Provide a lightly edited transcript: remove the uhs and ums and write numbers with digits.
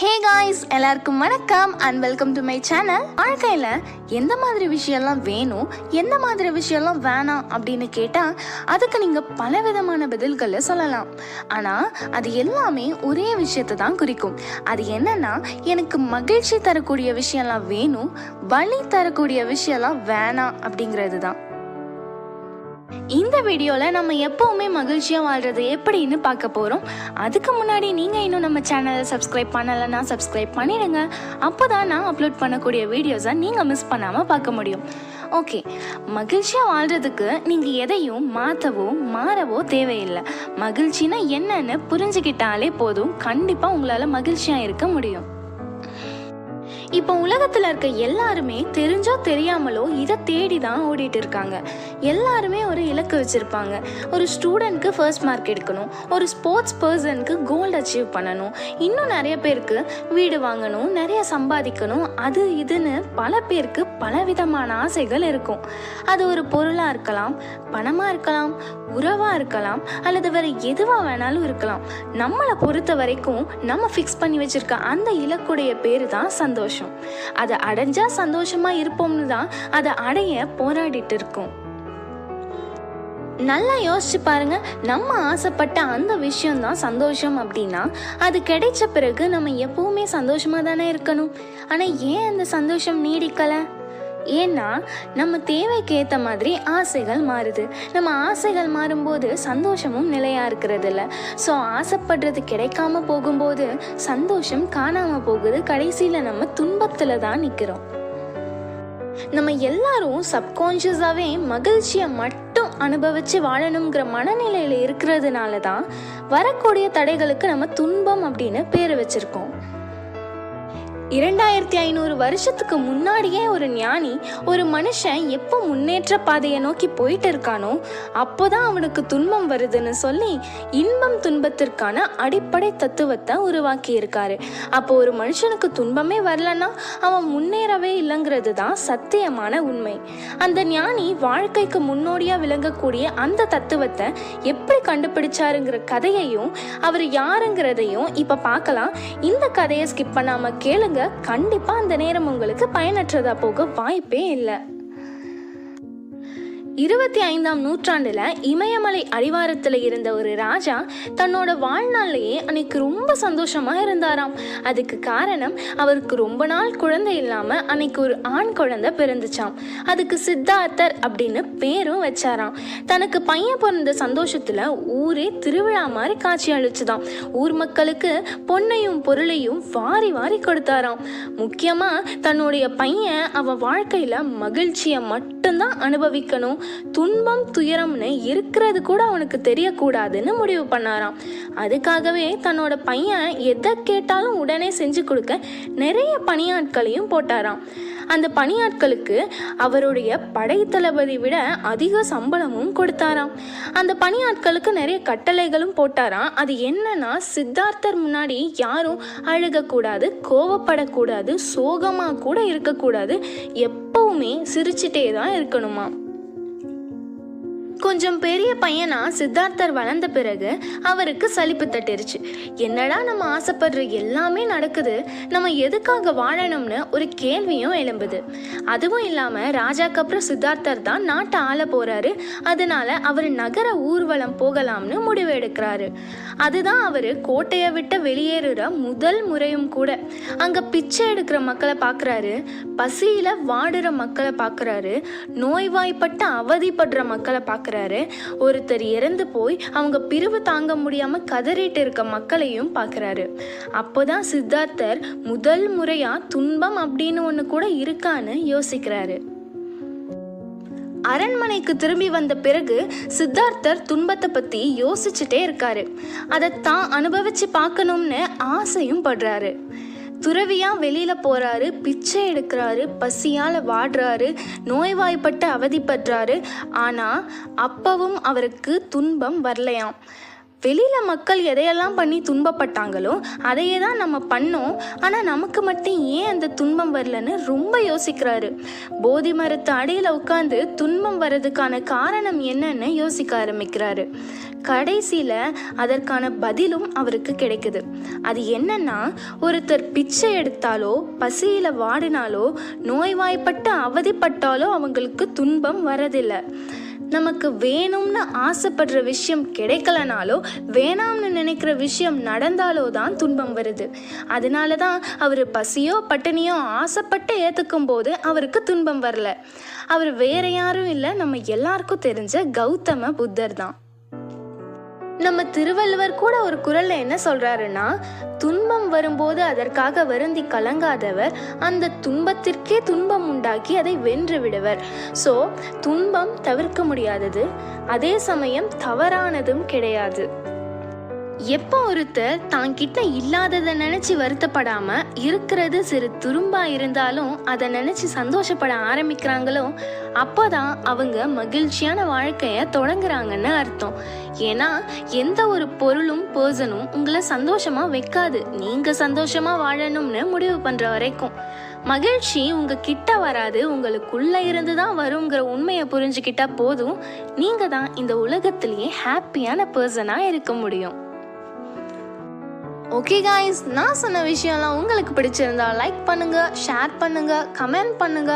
Hey guys, எல்லாருக்கும் வணக்கம் and welcome to my channel. வாழ்க்கையில் எந்த மாதிரி விஷயம்லாம் வேணும், எந்த மாதிரி விஷயம்லாம் வேணாம் அப்படின்னு கேட்டால் அதுக்கு நீங்கள் பல விதமான பதில்களை சொல்லலாம். ஆனால் அது எல்லாமே ஒரே விஷயத்தை தான் குறிக்கும். அது என்னன்னா, எனக்கு மகிழ்ச்சி தரக்கூடிய விஷயம்லாம் வேணும், வலி தரக்கூடிய விஷயம்லாம் வேணாம் அப்படிங்கிறது தான். இந்த வீடியோவில் நம்ம எப்போவுமே மகிழ்ச்சியாக வாழ்கிறது எப்படின்னு பார்க்க போகிறோம். அதுக்கு முன்னாடி நீங்கள் இன்னும் நம்ம சேனலை சப்ஸ்கிரைப் பண்ணலைன்னா சப்ஸ்கிரைப் பண்ணிடுங்க. அப்போ தான் நான் அப்லோட் பண்ணக்கூடிய வீடியோஸை நீங்கள் மிஸ் பண்ணாமல் பார்க்க முடியும். ஓகே, மகிழ்ச்சியாக வாழ்கிறதுக்கு நீங்கள் எதையும் மாறவோ தேவையில்லை. மகிழ்ச்சினா என்னன்னு புரிஞ்சுக்கிட்டாலே போதும், கண்டிப்பாக உங்களால் மகிழ்ச்சியாக இருக்க முடியும். இப்போ உலகத்தில் இருக்க எல்லாருமே தெரிஞ்சோ தெரியாமலோ இதை தேடி தான் ஓடிட்டு இருக்காங்க. எல்லாருமே ஒரு இலக்கு வச்சுருப்பாங்க. ஒரு ஸ்டூடெண்ட்க்கு ஃபர்ஸ்ட் மார்க் எடுக்கணும், ஒரு ஸ்போர்ட்ஸ் பர்சனுக்கு கோல்டு அச்சீவ் பண்ணணும், இன்னும் நிறைய பேருக்கு வீடு வாங்கணும், நிறைய சம்பாதிக்கணும், அது இதுன்னு பல பேருக்கு பலவிதமான ஆசைகள் இருக்கும். அது ஒரு பொருளாக இருக்கலாம், பணமாக இருக்கலாம், உறவாக இருக்கலாம், அல்லது வேறு எதுவாக வேணாலும் இருக்கலாம். நம்மளை பொறுத்த வரைக்கும் நம்ம ஃபிக்ஸ் பண்ணி வச்சுருக்க அந்த இலக்குடைய பேர் தான் சந்தோஷம். அதை அடைஞ்சா சந்தோஷமா இருப்போம்னு தான் அதை அடைய போராடிட்டு இருக்கோம். நல்லா யோசிச்சு பாருங்க, நம்ம ஆசைப்பட்ட அந்த விஷயம் தான் சந்தோஷம் அப்படின்னா அது கிடைச்ச பிறகு நம்ம எப்பவுமே சந்தோஷமா தானே இருக்கணும். ஆனா ஏன் அந்த சந்தோஷம் நீடிக்கலை? ஏன்னா நம்ம தேவைக்கு ஏற்ற மாதிரி ஆசைகள் மாறுது. நம்ம ஆசைகள் மாறும்போது சந்தோஷமும் நிலையாக இருக்கிறது இல்லை. ஸோ ஆசைப்படுறது கிடைக்காம போகும்போது சந்தோஷம் காணாமல் போகுது. கடைசியில் நம்ம துன்பத்தில் தான் நிற்கிறோம். நம்ம எல்லாரும் சப்கான்ஷியஸாகவே மகிழ்ச்சியை மட்டும் அனுபவித்து வாழணுங்கிற மனநிலையில் இருக்கிறதுனால தான் வரக்கூடிய தடைகளுக்கு நம்ம துன்பம் அப்படின்னு பேர் வச்சுருக்கோம். 2500 வருஷத்துக்கு முன்னாடியே ஒரு ஞானி ஒரு மனுஷன் எப்போ முன்னேற்ற பாதையை நோக்கி போயிட்டு இருக்கானோ அப்போதான் அவனுக்கு துன்பம் வருதுன்னு சொல்லி இன்பம் துன்பத்திற்கான அடிப்படை தத்துவத்தை உருவாக்கி இருக்காரு. அப்போ ஒரு மனுஷனுக்கு துன்பமே வரலன்னா அவன் முன்னேறவே இல்லைங்கிறது தான் சத்தியமான உண்மை. அந்த ஞானி வாழ்க்கைக்கு முன்னோடியா விளங்கக்கூடிய அந்த தத்துவத்தை எப்படி கண்டுபிடிச்சாருங்கிற கதையையும் அவர் யாருங்கிறதையும் இப்ப பார்க்கலாம். இந்த கதையை ஸ்கிப் பண்ணாம கேளுங்க. கண்டிப்பா அந்த நேரம் உங்களுக்கு பயனற்றதா போக வாய்ப்பே இல்லை. 25ஆம் நூற்றாண்டுல இமயமலை அடிவாரத்துல இருந்த ஒரு ராஜா தன்னோட வாழ்நாள்லயே அன்னைக்கு ரொம்ப சந்தோஷமா இருந்தாராம். அதுக்கு காரணம் அவருக்கு ரொம்ப நாள் குழந்தை இல்லாம அன்னைக்கு ஒரு ஆண் குழந்தை பிறந்துச்சாம். அதுக்கு சித்தார்த்தர் அப்படின்னு பேரும் வச்சாராம். தனக்கு பையன் பிறந்த சந்தோஷத்துல ஊரே திருவிழா மாதிரி காட்சி அளிச்சுதான். ஊர் மக்களுக்கு பொன்னையும் பொருளையும் வாரி வாரி கொடுத்தாராம். முக்கியமா தன்னுடைய பையன் அவன் வாழ்க்கையில மகிழ்ச்சியை மட்டும்தான் அனுபவிக்கணும், துன்பம் துயரம்னு இருக்கிறது கூட அவனுக்கு தெரியக்கூடாதுன்னு முடிவு பண்ணாராம். அதுக்காகவே தன்னோட பையன் எதை கேட்டாலும் உடனே செஞ்சு கொடுக்க நிறைய பணியாட்களையும் போட்டாராம். அந்த பணியாட்களுக்கு அவருடைய படைத்தளபதி விட அதிக சம்பளமும் கொடுத்தாராம். அந்த பணியாட்களுக்கு நிறைய கட்டளைகளும் போட்டாராம். அது என்னன்னா, சித்தார்த்தர் முன்னாடி யாரும் அழுகக்கூடாது, கோவப்படக்கூடாது, சோகமா கூட இருக்கக்கூடாது, எப்பவுமே சிரிச்சுட்டே தான் இருக்கணுமா. கொஞ்சம் பெரிய பையனா சித்தார்த்தர் வளர்ந்த பிறகு அவருக்கு சலிப்பு தட்டிருச்சு. என்னடா நம்ம ஆசைப்படுற எல்லாமே நடக்குது, நம்ம எதுக்காக வாழணும்னு ஒரு கேள்வியும் எழும்புது. அதுவும் இல்லாம ராஜாக்கு அப்புறம் சித்தார்த்தர் தான் நாட்டை ஆள போறாரு. அதனால அவர் நகர ஊர்வலம் போகலாம்னு முடிவு எடுக்கிறாரு. அதுதான் அவரு கோட்டையை விட்டு வெளியேறுற முதல் முறையும் கூட. அங்க பிச்சை எடுக்கிற மக்களை பாக்குறாரு, பசியில வாடுற மக்களை பாக்குறாரு, நோய்வாய்ப்பட்ட அவதிப்படுற மக்களை பாக்குறாரு, ஒருத்தர் இறந்து போய் அவங்க பிரிவு தாங்க முடியாம கதறிட்டு இருக்க மக்களையும் பார்க்கறாரு. அப்போதான் சித்தார்த்தர் முதல் முறையா துன்பம் அப்படின்னு ஒண்ணு கூட இருக்கான்னு யோசிக்கிறாரு. அரண்மனைக்கு திரும்பி வந்த பிறகு சித்தார்த்தர் துன்பத்தை பத்தி யோசிச்சுட்டே இருக்காரு. அதை தான் அனுபவிச்சு பார்க்கணும்னு ஆசையும் படுறாரு. துறவியா வெளியில போறாரு, பிச்சை எடுக்கிறாரு, பசியால வாடுறாரு, நோய்வாய்ப்பட்டு அவதிப்படுறாரு. ஆனா அப்பவும் அவருக்கு துன்பம் வரலையாம். வெளியில் மக்கள் எதையெல்லாம் பண்ணி துன்பப்பட்டாங்களோ அதையே தான் நம்ம பண்ணோம், ஆனால் நமக்கு மட்டும் ஏன் அந்த துன்பம் வரலன்னு ரொம்ப யோசிக்கிறாரு. போதி மரத்து அடியில் உட்காந்து துன்பம் வர்றதுக்கான காரணம் என்னன்னு யோசிக்க ஆரம்பிக்கிறாரு. கடைசியில் அதற்கான பதிலும் அவருக்கு கிடைக்குது. அது என்னன்னா, ஒருத்தர் பிச்சை எடுத்தாலோ பசியில் வாடினாலோ நோய்வாய்ப்பட்டு அவதிப்பட்டாலோ அவங்களுக்கு துன்பம் வரதில்லை. நமக்கு வேணும்னு ஆசைப்படுற விஷயம் கிடைக்கலனாலோ வேணாம்னு நினைக்கிற விஷயம் நடந்தாலோ தான் துன்பம் வருது. அதனால தான் அவர் பசியோ பட்டினியோ ஆசைப்பட்டு ஏற்றுக்கும் போது அவருக்கு துன்பம் வரல. அவர் வேற யாரும் இல்லை, நம்ம எல்லாருக்கும் தெரிஞ்ச கௌதம புத்தர் தான். நம்ம திருவள்ளுவர் கூட ஒரு குறள்ல என்ன சொல்றாருன்னா, துன்பம் வரும்போது அதற்காக வருந்தி கலங்காதவர் அந்த துன்பத்திற்கே துன்பம் உண்டாக்கி அதை வென்று விடுவர். ஸோ துன்பம் தவிர்க்க முடியாதது, அதே சமயம் தவறானதும் கிடையாது. எப்போ ஒருத்தர் தான் கிட்ட இல்லாததை நினைச்சு வருத்தப்படாம இருக்கிறது சிறு துரும்பா இருந்தாலும் அதை நினைச்சு சந்தோஷப்பட ஆரம்பிக்கிறாங்களோ அப்போதான் அவங்க மகிழ்ச்சியான வாழ்க்கைய தொடங்குறாங்கன்னு அர்த்தம். ஏன்னா எந்த ஒரு பொருளும் பர்சனும் உங்களை சந்தோஷமா வைக்காது, நீங்க சந்தோஷமா வாழணும்னு முடிவு பண்ற வரைக்கும். மகிழ்ச்சி உங்க கிட்ட வராது, உங்களுக்குள்ள இருந்து தான் வருங்கிற உண்மையை புரிஞ்சுக்கிட்டா போதும், நீங்க தான் இந்த உலகத்திலேயே ஹாப்பியான பர்சனா இருக்க முடியும். ஓகே காய்ஸ், நான் சொன்ன விஷயம்லாம் உங்களுக்கு பிடிச்சிருந்தா லைக் பண்ணுங்க, ஷேர் பண்ணுங்க, கமெண்ட் பண்ணுங்க,